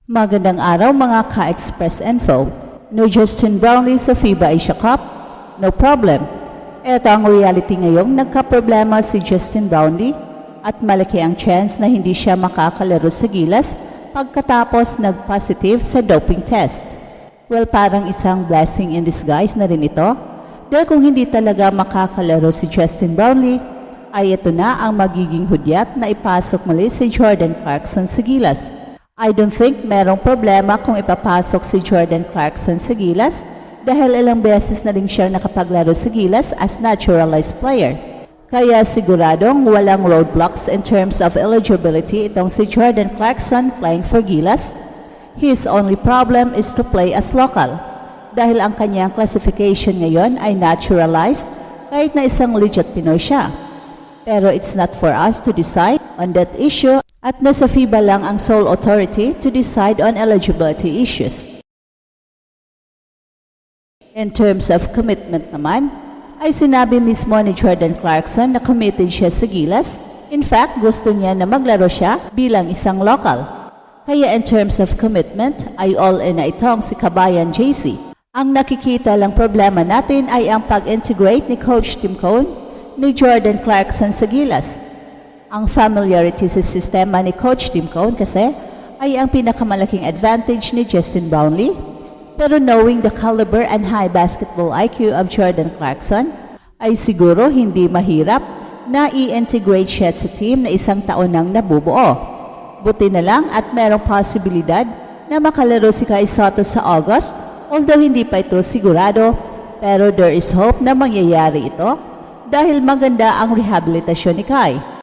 Magandang araw mga ka-Express Info. No Justin Brownlee sa FIBA Asia Cup? No problem. Ito ang reality ngayong nagka-problema si Justin Brownlee at malaki ang chance na hindi siya makakalaro sa Gilas pagkatapos nag-positive sa doping test. Well, parang isang blessing in disguise na rin ito dahil kung hindi talaga makakalaro si Justin Brownlee, ay ito na ang magiging hudyat na ipasok muli si Jordan Clarkson sa Gilas. I don't think merong problema kung ipapasok si Jordan Clarkson sa Gilas dahil ilang beses na rin siyang nakapaglaro sa Gilas as naturalized player. Kaya siguradong walang roadblocks in terms of eligibility itong si Jordan Clarkson playing for Gilas. His only problem is to play as local dahil ang kanyang classification ngayon ay naturalized kahit na isang legit Pinoy siya. Pero it's not for us to decide on that issue at nasa FIBA lang ang sole authority to decide on eligibility issues. In terms of commitment naman, ay sinabi mismo ni Jordan Clarkson na committed siya sa Gilas. In fact, gusto niya na maglaro siya bilang isang local. Kaya in terms of commitment, ay all-in na itong si Kabayan JC. Ang nakikita lang problema natin ay ang pag-integrate ni Coach Tim Cone ni Jordan Clarkson sa Gilas. Ang familiarity sa sistema ni Coach Tim Cone kasi ay ang pinakamalaking advantage ni Justin Brownlee. Pero knowing the caliber and high basketball IQ of Jordan Clarkson, ay siguro hindi mahirap na i-integrate siya sa team na isang taon nang nabubuo. Buti na lang at merong posibilidad na makalaro si Kai Sotto sa August, although hindi pa ito sigurado, pero there is hope na mangyayari ito dahil maganda ang rehabilitasyon ni Kai.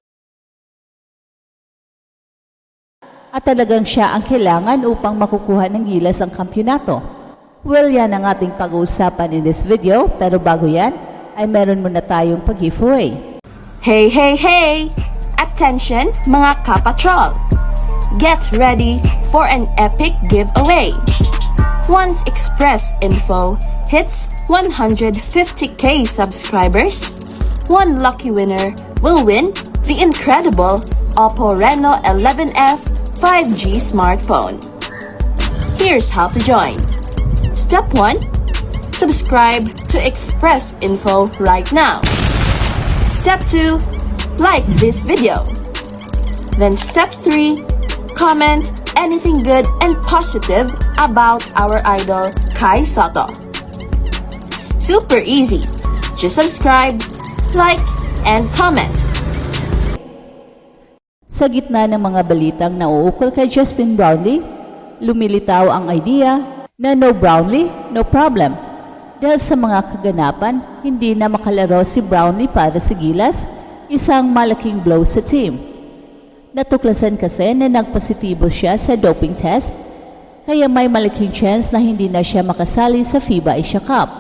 At talagang siya ang kailangan upang makukuha ng Gilas ang kampyonato. Well, yan ang ating pag-uusapan in this video, pero bago yan, ay meron muna tayong pag-giveaway. Hey, hey, hey! Attention mga kapatrol! Get ready for an epic giveaway! Once Express Info hits 150k subscribers, one lucky winner will win the incredible Oppo Reno 11F 5G smartphone. Here's how to join. Step 1. Subscribe to Express Info right now. Step 2. Like this video. Then step 3. Comment anything good and positive about our idol Kai Sotto. Super easy. Just subscribe, like, and comment. Sa gitna ng mga balitang nauukol kay Justin Brownlee, lumilitaw ang idea na no Brownlee, no problem. Dahil sa mga kaganapan, hindi na makalaro si Brownlee para sa Gilas, isang malaking blow sa team. Natuklasan kasi na nagpositibo siya sa doping test, kaya may malaking chance na hindi na siya makasali sa FIBA Asia Cup.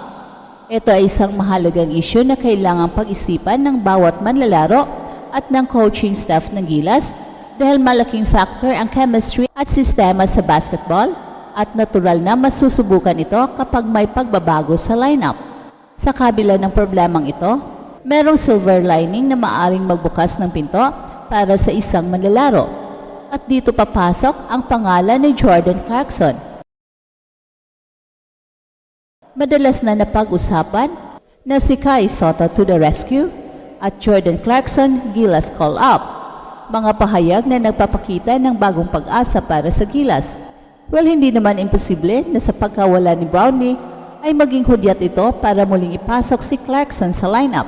Ito ay isang mahalagang issue na kailangang pag-isipan ng bawat manlalaro at ng coaching staff ng Gilas dahil malaking factor ang chemistry at sistema sa basketball at natural na masusubukan ito kapag may pagbabago sa lineup. Sa kabila ng problemang ito, merong silver lining na maaring magbukas ng pinto para sa isang manlalaro. At dito papasok ang pangalan ni Jordan Clarkson. Madalas na napag-usapan na si Kai Sotto to the rescue at Jordan Clarkson Gilas call up. Mga pahayag na nagpapakita ng bagong pag-asa para sa Gilas. Well, hindi naman imposible na sa pagkawala ni Brownlee ay maging hudyat ito para muling ipasok si Clarkson sa lineup.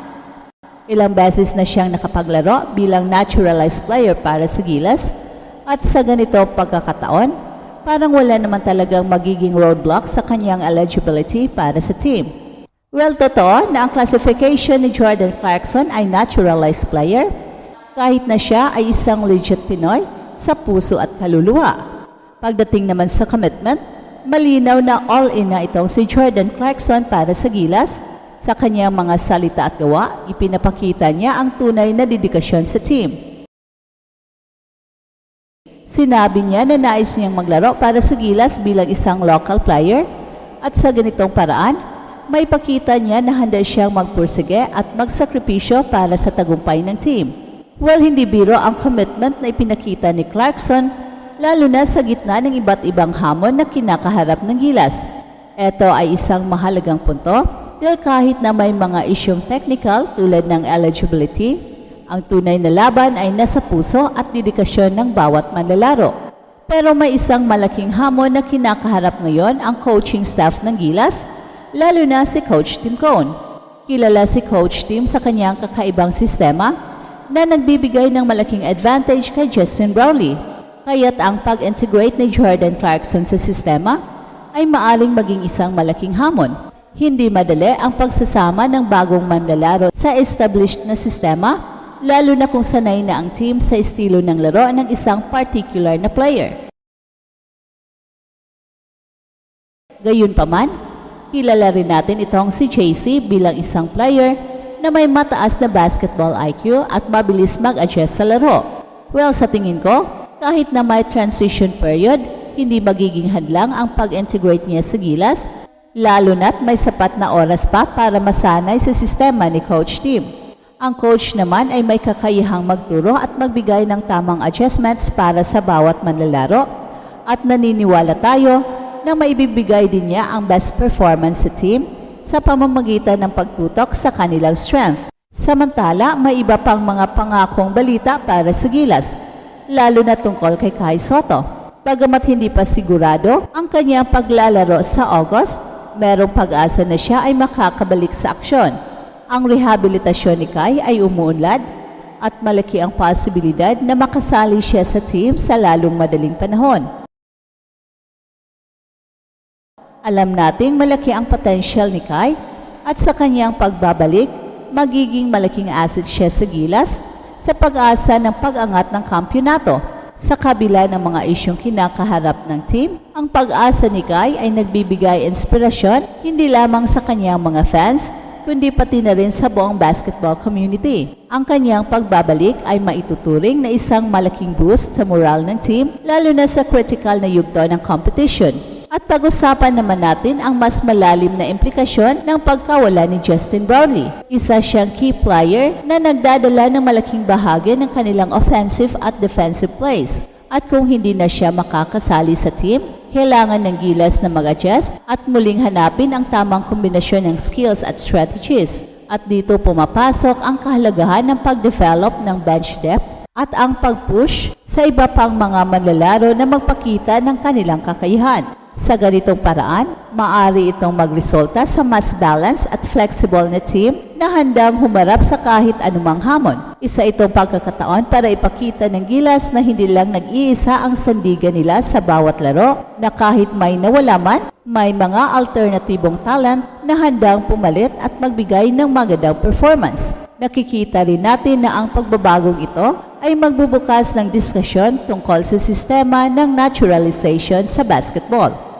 Ilang beses na siyang nakapaglaro bilang naturalized player para sa Gilas at sa ganito pagkakataon, parang wala naman talagang magiging roadblock sa kanyang eligibility para sa team. Well, totoo na ang classification ni Jordan Clarkson ay naturalized player kahit na siya ay isang legit Pinoy sa puso at kaluluwa. Pagdating naman sa commitment, malinaw na all-in na itong si Jordan Clarkson para sa Gilas. Sa kanyang mga salita at gawa, ipinapakita niya ang tunay na dedikasyon sa team. Sinabi niya na nais niyang maglaro para sa Gilas bilang isang local player at sa ganitong paraan, may pakita niya na handa siyang magpursige at magsakripisyo para sa tagumpay ng team. Well, hindi biro ang commitment na ipinakita ni Clarkson lalo na sa gitna ng iba't ibang hamon na kinakaharap ng Gilas. Ito ay isang mahalagang punto dahil kahit na may mga isyong technical tulad ng eligibility, ang tunay na laban ay nasa puso at dedikasyon ng bawat manlalaro. Pero may isang malaking hamon na kinakaharap ngayon ang coaching staff ng Gilas, lalo na si Coach Tim Cone. Kilala si Coach Tim sa kanyang kakaibang sistema na nagbibigay ng malaking advantage kay Justin Brownlee. Kaya't ang pag-integrate ni Jordan Clarkson sa sistema ay maaring maging isang malaking hamon. Hindi madali ang pagsasama ng bagong manlalaro sa established na sistema, lalo na kung sanay na ang team sa estilo ng laro ng isang particular na player. Gayunpaman, kilala rin natin itong si JC bilang isang player na may mataas na basketball IQ at mabilis mag-adjust sa laro. Well, sa tingin ko, kahit na may transition period, hindi magiging hadlang ang pag-integrate niya sa Gilas, lalo na't may sapat na oras pa para masanay sa sistema ni Coach Tim. Ang coach naman ay may kakayahang magturo at magbigay ng tamang adjustments para sa bawat manlalaro at naniniwala tayo na maibibigay din niya ang best performance sa team sa pamamagitan ng pagtutok sa kanilang strength. Samantala, may iba pang mga pangakong balita para sa Gilas, lalo na tungkol kay Kai Sotto. Bagamat hindi pa sigurado ang kanyang paglalaro sa August, merong pag-asa na siya ay makakabalik sa aksyon. Ang rehabilitasyon ni Kai ay umuunlad at malaki ang posibilidad na makasali siya sa team sa lalong madaling panahon. Alam nating malaki ang potential ni Kai at sa kanyang pagbabalik, magiging malaking asset siya sa Gilas sa pag-asa ng pag-angat ng kampyonato. Sa kabila ng mga isyong kinakaharap ng team, ang pag-asa ni Kai ay nagbibigay inspirasyon hindi lamang sa kanyang mga fans, kundi pati na rin sa buong basketball community. Ang kanyang pagbabalik ay maituturing na isang malaking boost sa moral ng team, lalo na sa critical na yugto ng competition. At pag-usapan naman natin ang mas malalim na implikasyon ng pagkawala ni Justin Brownlee. Isa siyang key player na nagdadala ng malaking bahagi ng kanilang offensive at defensive plays. At kung hindi na siya makakasali sa team, kailangan ng Gilas na mag-adjust at muling hanapin ang tamang kombinasyon ng skills at strategies. At dito pumapasok ang kahalagahan ng pag-develop ng bench depth at ang pag-push sa iba pang mga manlalaro na magpakita ng kanilang kakayahan. Sa ganitong paraan, maaari itong magresulta sa mas balanced at flexible na team na handang humarap sa kahit anumang hamon. Isa itong pagkakataon para ipakita ng Gilas na hindi lang nag-iisa ang sandigan nila sa bawat laro, na kahit may nawala man, may mga alternatibong talent na handang pumalit at magbigay ng magandang performance. Nakikita rin natin na ang pagbabagong ito ay magbubukas ng diskusyon tungkol sa sistema ng naturalization sa basketball.